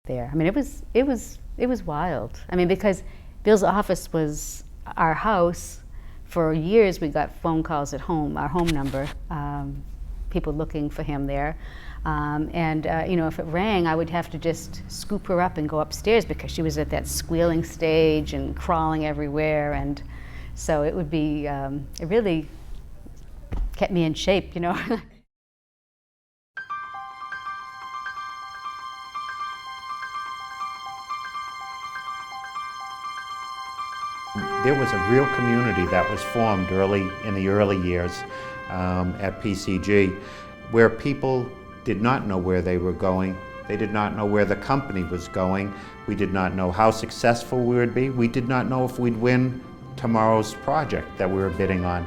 there. I mean, it was wild. I mean, because Bill's office was our house. For years, we got phone calls at home, our home number, people looking for him there. You know, if it rang, I would have to just scoop her up and go upstairs because she was at that squealing stage and crawling everywhere. And so it would be, it really kept me in shape, you know. There was a real community that was formed in the early years at PCG, where people did not know where they were going. They did not know where the company was going. We did not know how successful we would be. We did not know if we'd win tomorrow's project that we were bidding on.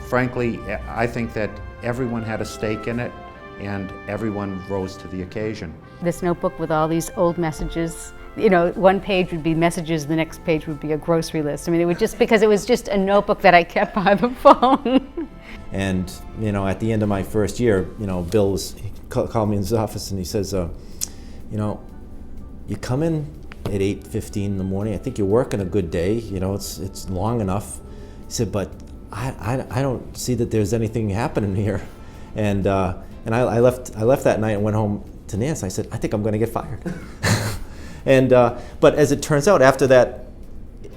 Frankly, I think that everyone had a stake in it and everyone rose to the occasion. This notebook with all these old messages, you know, one page would be messages, the next page would be a grocery list. I mean, it would just, because it was just a notebook that I kept by the phone. And, you know, at the end of my first year, you know, Bill called me in his office and he says, you know, you come in at 8:15 in the morning, I think you're working a good day, you know, it's long enough. He said, but I don't see that there's anything happening here. And I left that night and went home to Nancy. I said, I think I'm going to get fired. But as it turns out, after that,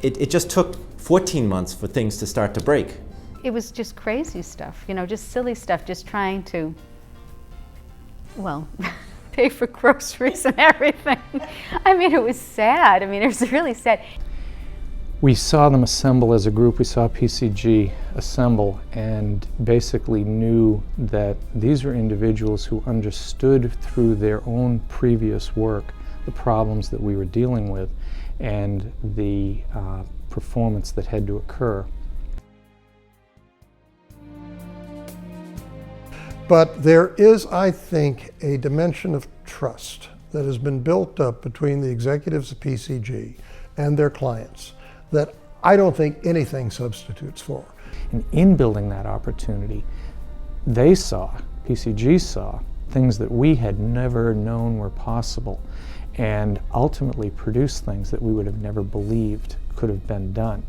it just took 14 months for things to start to break. It was just crazy stuff, you know, just silly stuff, just trying to, well, pay for groceries and everything. I mean, it was sad. I mean, it was really sad. We saw them assemble as a group. We saw PCG assemble and basically knew that these were individuals who understood through their own previous work the problems that we were dealing with and the performance that had to occur. But there is, I think, a dimension of trust that has been built up between the executives of PCG and their clients that I don't think anything substitutes for. And in building that opportunity, they saw, PCG saw, things that we had never known were possible, and ultimately produced things that we would have never believed could have been done.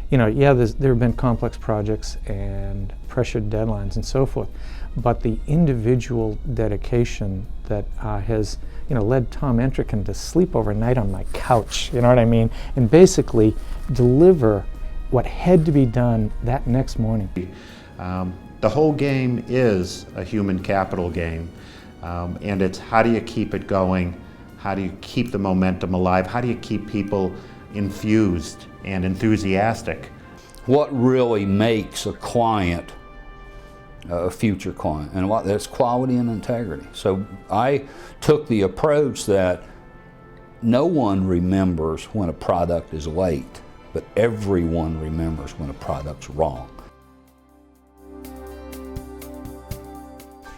You know, yeah, there have been complex projects and pressured deadlines and so forth, but the individual dedication that has, you know, led Tom Entricken to sleep overnight on my couch, you know what I mean, and basically deliver what had to be done that next morning. The whole game is a human capital game, and it's how do you keep it going, how do you keep the momentum alive, how do you keep people infused and enthusiastic. What really makes a client a future client, and that's quality and integrity. So I took the approach that no one remembers when a product is late, but everyone remembers when a product's wrong.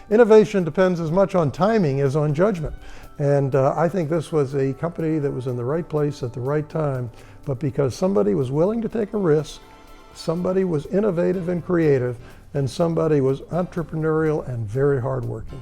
Innovation depends as much on timing as on judgment. And I think this was a company that was in the right place at the right time, but because somebody was willing to take a risk, somebody was innovative and creative, and somebody was entrepreneurial and very hardworking.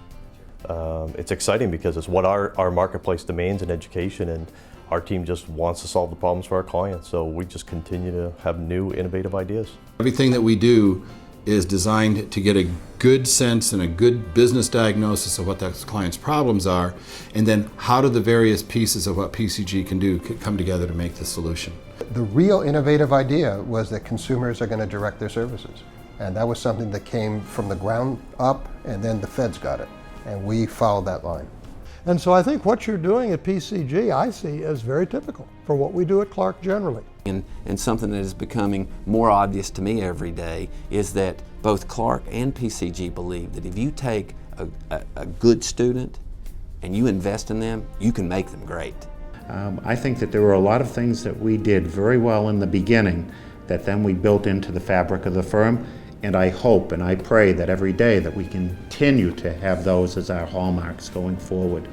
It's exciting because it's what our marketplace demands in education, and our team just wants to solve the problems for our clients, so we just continue to have new innovative ideas. Everything that we do is designed to get a good sense and a good business diagnosis of what that client's problems are, and then how do the various pieces of what PCG can do come together to make the solution. The real innovative idea was that consumers are going to direct their services. And that was something that came from the ground up, and then the feds got it. And we followed that line. And so I think what you're doing at PCG, I see as very typical for what we do at Clark generally. And something that is becoming more obvious to me every day is that both Clark and PCG believe that if you take a good student and you invest in them, you can make them great. I think that there were a lot of things that we did very well in the beginning that then we built into the fabric of the firm. And I hope and I pray that every day that we continue to have those as our hallmarks going forward.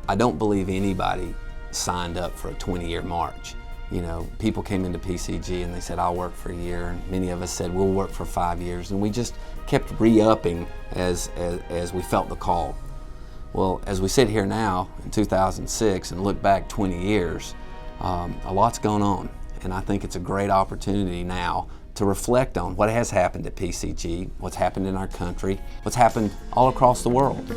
I don't believe anybody signed up for a 20-year march. You know, people came into PCG and they said, I'll work for a year. And many of us said, we'll work for 5 years. And we just kept re-upping as we felt the call. Well, as we sit here now in 2006 and look back 20 years, a lot's gone on. And I think it's a great opportunity now to reflect on what has happened at PCG, what's happened in our country, what's happened all across the world.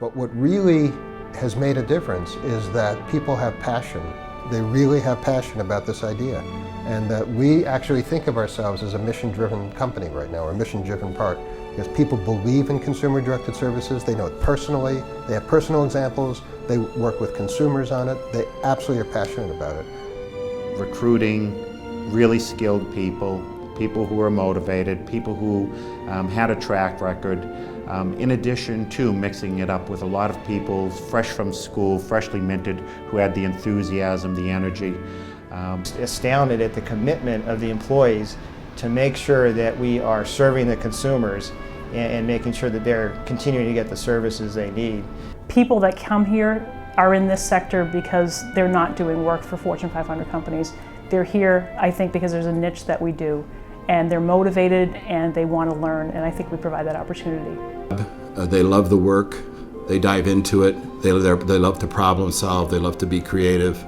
But what really has made a difference is that people have passion. They really have passion about this idea. And that we actually think of ourselves as a mission-driven company right now, or a mission-driven part, because people believe in consumer-directed services. They know it personally. They have personal examples. They work with consumers on it. They absolutely are passionate about it. Recruiting really skilled people, people who are motivated, people who had a track record, in addition to mixing it up with a lot of people fresh from school, freshly minted, who had the enthusiasm, the energy. Astounded at the commitment of the employees to make sure that we are serving the consumers and making sure that they're continuing to get the services they need. People that come here are in this sector because they're not doing work for Fortune 500 companies. They're here, I think, because there's a niche that we do, and they're motivated and they want to learn, and I think we provide that opportunity. They love the work, they dive into it, they love to problem solve, they love to be creative,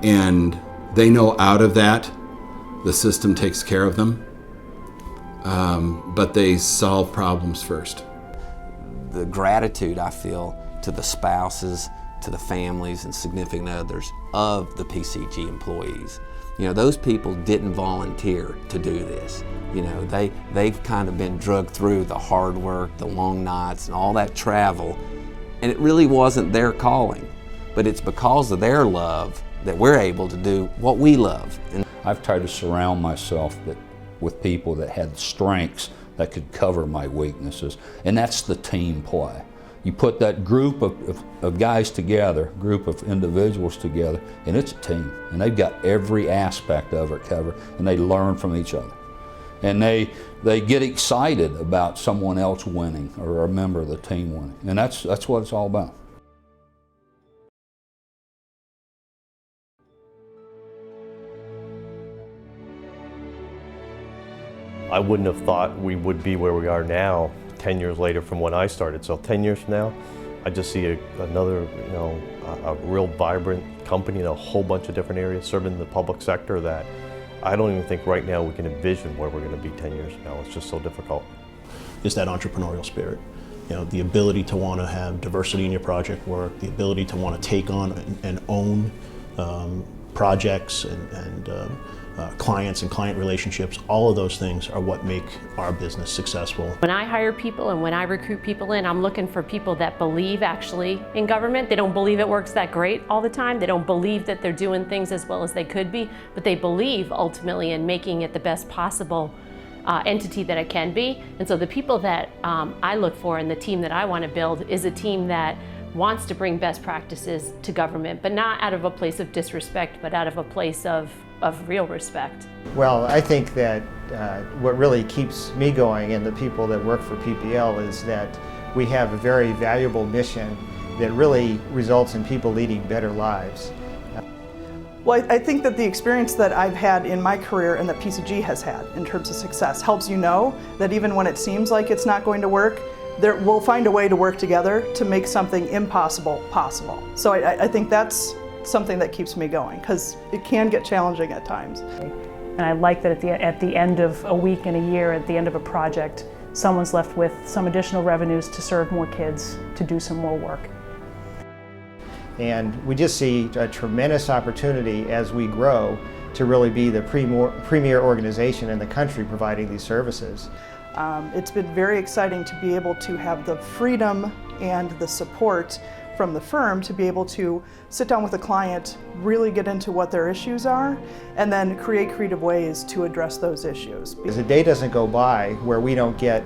and they know out of that the system takes care of them, but they solve problems first. The gratitude I feel to the spouses, to the families and significant others of the PCG employees. You know, those people didn't volunteer to do this. You know, they've kind of been drugged through the hard work, the long nights, and all that travel, and it really wasn't their calling. But it's because of their love that we're able to do what we love. And I've tried to surround myself with people that had strengths that could cover my weaknesses, and that's the team play. You put that group of guys together, group of individuals together, and it's a team. And they've got every aspect of it covered, and they learn from each other. And they get excited about someone else winning or a member of the team winning. And that's what it's all about. I wouldn't have thought we would be where we are now 10 years later from when I started. So 10 years from now, I just see another, a real vibrant company in a whole bunch of different areas serving the public sector that I don't even think right now we can envision where we're going to be 10 years from now. It's just so difficult. It's that entrepreneurial spirit. You know, the ability to want to have diversity in your project work, the ability to want to take on and own projects and clients and client relationships, all of those things are what make our business successful. When I hire people and when I recruit people in, I'm looking for people that believe actually in government. They don't believe it works that great all the time. They don't believe that they're doing things as well as they could be, but they believe ultimately in making it the best possible entity that it can be. And so the people that I look for and the team that I want to build is a team that wants to bring best practices to government, but not out of a place of disrespect, but out of a place of real respect. Well, I think that what really keeps me going and the people that work for PPL is that we have a very valuable mission that really results in people leading better lives. Well, I think that the experience that I've had in my career and that PCG has had in terms of success helps you know that even when it seems like it's not going to work, we'll find a way to work together to make something impossible possible. So I think that's something that keeps me going, because it can get challenging at times. And I like that at the end of a week and a year, at the end of a project, someone's left with some additional revenues to serve more kids, to do some more work. And we just see a tremendous opportunity as we grow to really be the premier organization in the country providing these services. It's been very exciting to be able to have the freedom and the support from the firm to be able to sit down with a client, really get into what their issues are, and then create creative ways to address those issues. Because a day doesn't go by where we don't get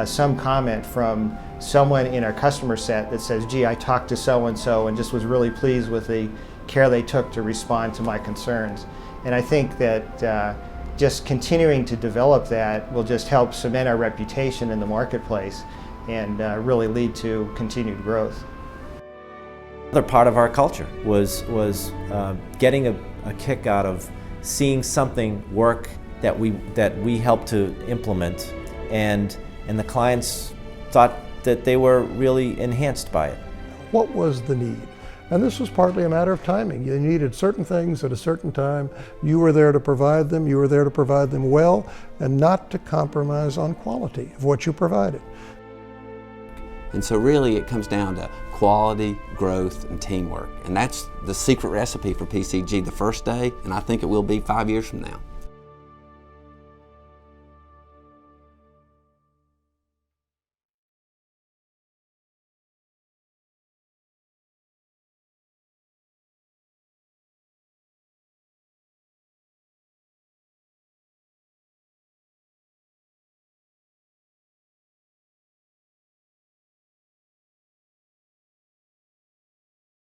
some comment from someone in our customer set that says, gee, I talked to so-and-so and just was really pleased with the care they took to respond to my concerns. And I think that just continuing to develop that will just help cement our reputation in the marketplace and really lead to continued growth. Another part of our culture was getting a kick out of seeing something work that we helped to implement, and the clients thought that they were really enhanced by it. What was the need? And this was partly a matter of timing. You needed certain things at a certain time. You were there to provide them. You were there to provide them well, and not to compromise on quality of what you provided. And so really it comes down to quality, growth, and teamwork. And that's the secret recipe for PCG the first day, and I think it will be 5 years from now.